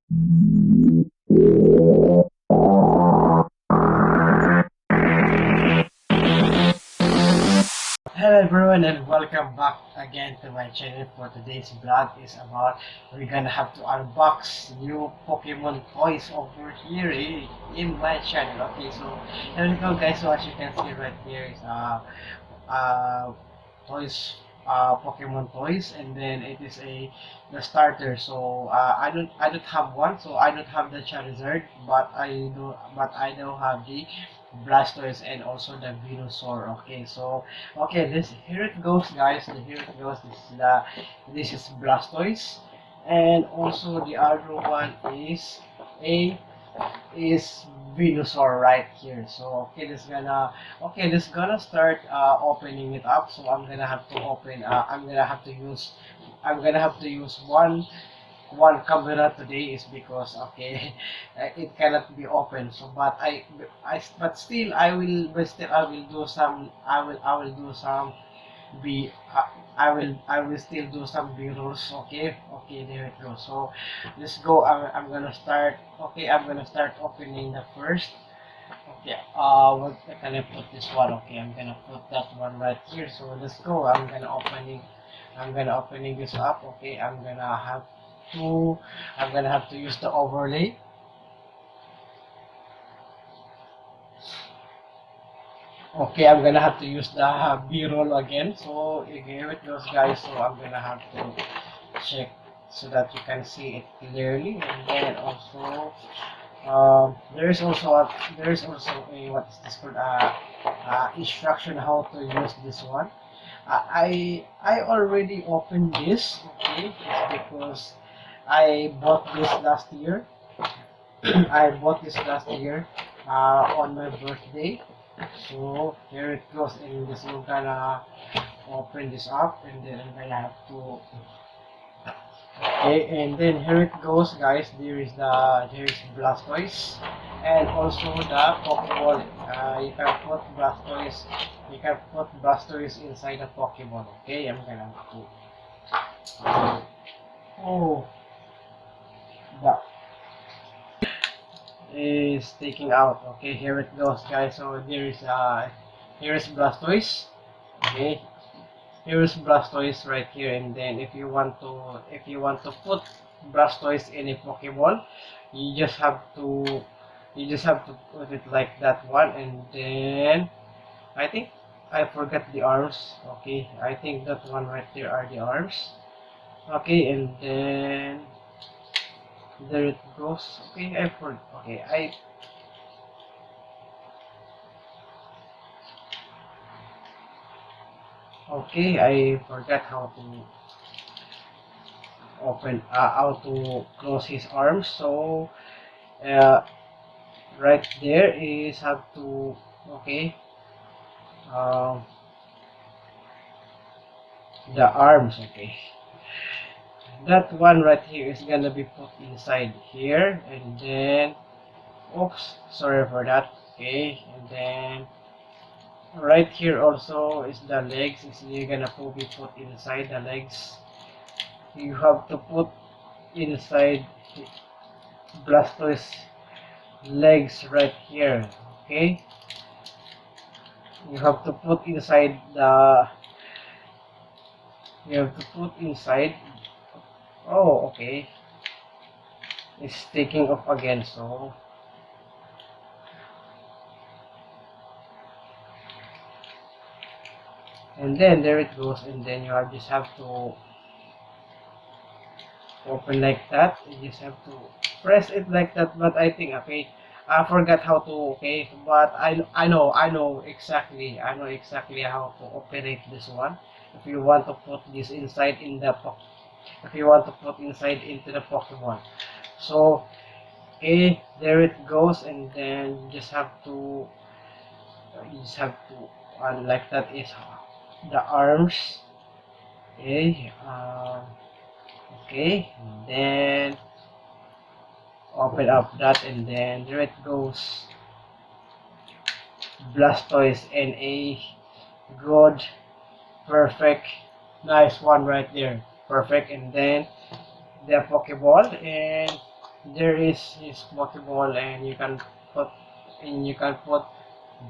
Hello everyone and welcome back again to my channel. For today's vlog is about we're gonna have to unbox new Pokemon toys over here in my channel. Okay, so here we go guys. So as you can see right here is uh toys, Pokemon toys, and then it is the starter. So I don't have one, so I don't have the Charizard, but I do have the Blastoise and also the Venusaur. Okay, so okay, this here it goes, guys. Here it goes. This is Blastoise, and also the other one a is Venusaur right here. So this gonna start opening it up. So I'm gonna have to open. I'm gonna have to use one camera today is because okay it cannot be open, so but still I will do some I will do some be I will still do some b-rolls. Okay, there it goes. So let's go. I'm gonna start. Okay, I'm gonna start opening the first. Okay, what can I put this one? Okay, I'm gonna put that one right here. So let's go. I'm gonna opening this up. Okay, to I'm gonna have to use the overlay. Okay, I'm gonna have to use the b-roll again. So here it goes, guys. So I'm gonna have to check so that you can see it clearly, and then also there is also a what is this called instruction how to use this one. I already opened this. Okay, it's because I bought this last year. I bought this last year on my birthday. So here it goes, and this we're gonna open this up, and then I'm gonna have to. Okay, and then here it goes, guys. There is Blastoise, and also the Pokeball. You can put Blastoise inside the Pokeball. Okay, I'm gonna have to. Oh, that is taking out. Okay, here it goes, guys. So here is Blastoise. Okay, here is Blastoise right here, and then if you want to put Blastoise in a Pokeball, you just have to put it like that one, and then I think I forgot the arms. Okay, I think that one right there are the arms. Okay, and then there it goes. Okay, I forgot. I forgot how to how to close his arms. So uh, right there is have to. Okay, um, the arms. Okay, that one right here is gonna be put inside here, and then oops, sorry for that. Okay, and then right here also is the legs. Is you're gonna be put inside the legs. You have to put inside Blastoise legs right here. Okay, you have to put inside the you have to put inside. Oh, okay, it's taking off again. So and then there it goes, and then just have to open like that. You just have to press it like that. But I think okay, I forgot how to. Okay, but I know exactly how to operate this one. If you want to put this inside in the if you want to put inside into the Pokemon. So okay, there it goes, and then you just have to like that is the arms. Okay, okay, and then open up that, and then there it goes, Blastoise, and a good, perfect, nice one right there, perfect, and then the Pokeball, and there is his Pokeball, and put you can put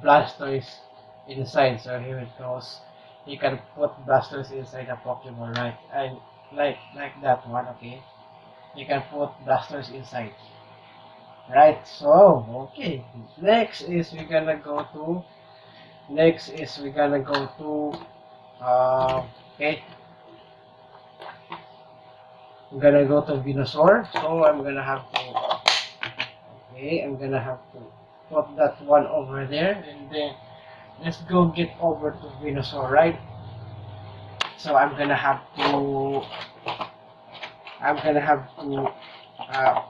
Blastoise inside. So here it goes. You can put Blastoise inside the Pokeball, right? And like that one, okay. You can put Blastoise inside, right? So okay. Next is we're gonna go to okay. I'm gonna go to Venusaur. So I'm gonna have to put that one over there, and then let's go get over to Venusaur, right? So I'm gonna have to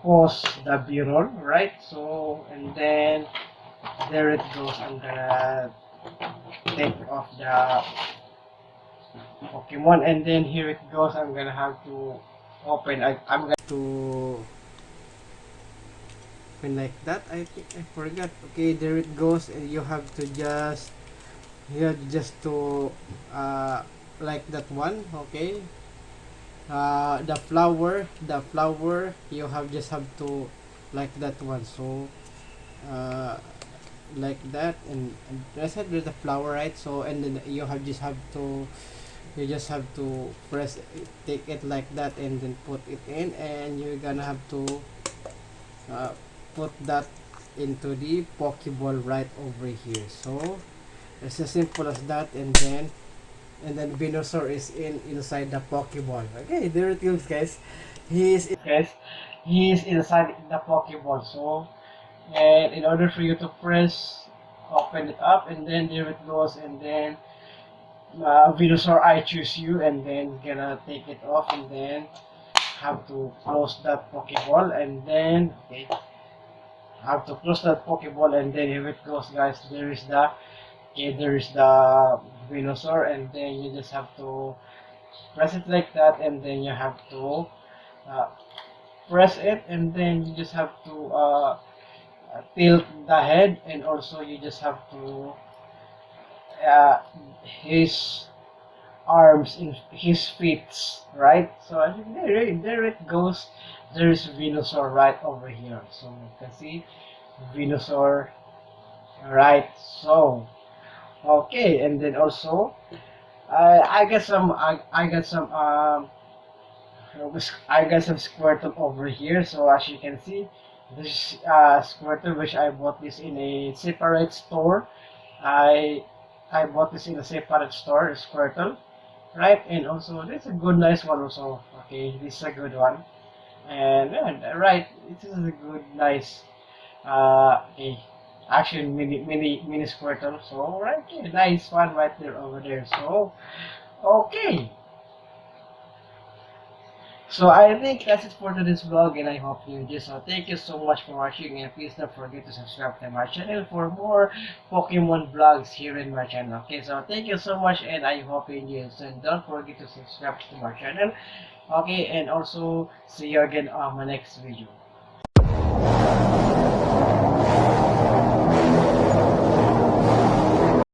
pause the B-roll, right? So, and then there it goes. I'm gonna take off the Pokemon, and then here it goes. I'm gonna have to I'm going to open like that. I think I forgot. Okay, there it goes, and you have just to like that one. Okay, the flower you have to like that one. So like that, and I said there's a flower, right? So, and then you just have to press it, take it like that, and then put it in, and you're gonna have to uh, put that into the Pokeball right over here. So it's as simple as that, and then Venusaur is inside the Pokeball. Okay, there it goes, guys. He is inside the Pokeball. So, and in order for you to open it up, and then there it goes, and then Venusaur, I choose you, and then gonna take it off, and then have to close that Pokeball, and then okay, have to close that Pokeball, and then here it goes, guys. There is the Venusaur, and then you just have to press it like that, and then you have to uh, press it, and then you just have to tilt the head, and also you just have to his arms in his feet, right? So I think there it goes. There's Venusaur right over here. So you can see Venusaur, right? So okay, and then also I got some Squirtle over here. So as you can see, this Squirtle, which I bought this in a separate store. I I bought this in a separate store, Squirtle, right? And also this is a good, nice one also. Okay, this is a good one, and right, this is a good, nice okay, action mini Squirtle. So right, okay, nice one right there over there. So okay. So I think that's it for today's vlog, and I hope you enjoyed. So thank you so much for watching, and please don't forget to subscribe to my channel for more Pokemon vlogs here in my channel. Okay, so thank you so much, and I hope you enjoyed. So don't forget to subscribe to my channel. Okay, and also see you again on my next video.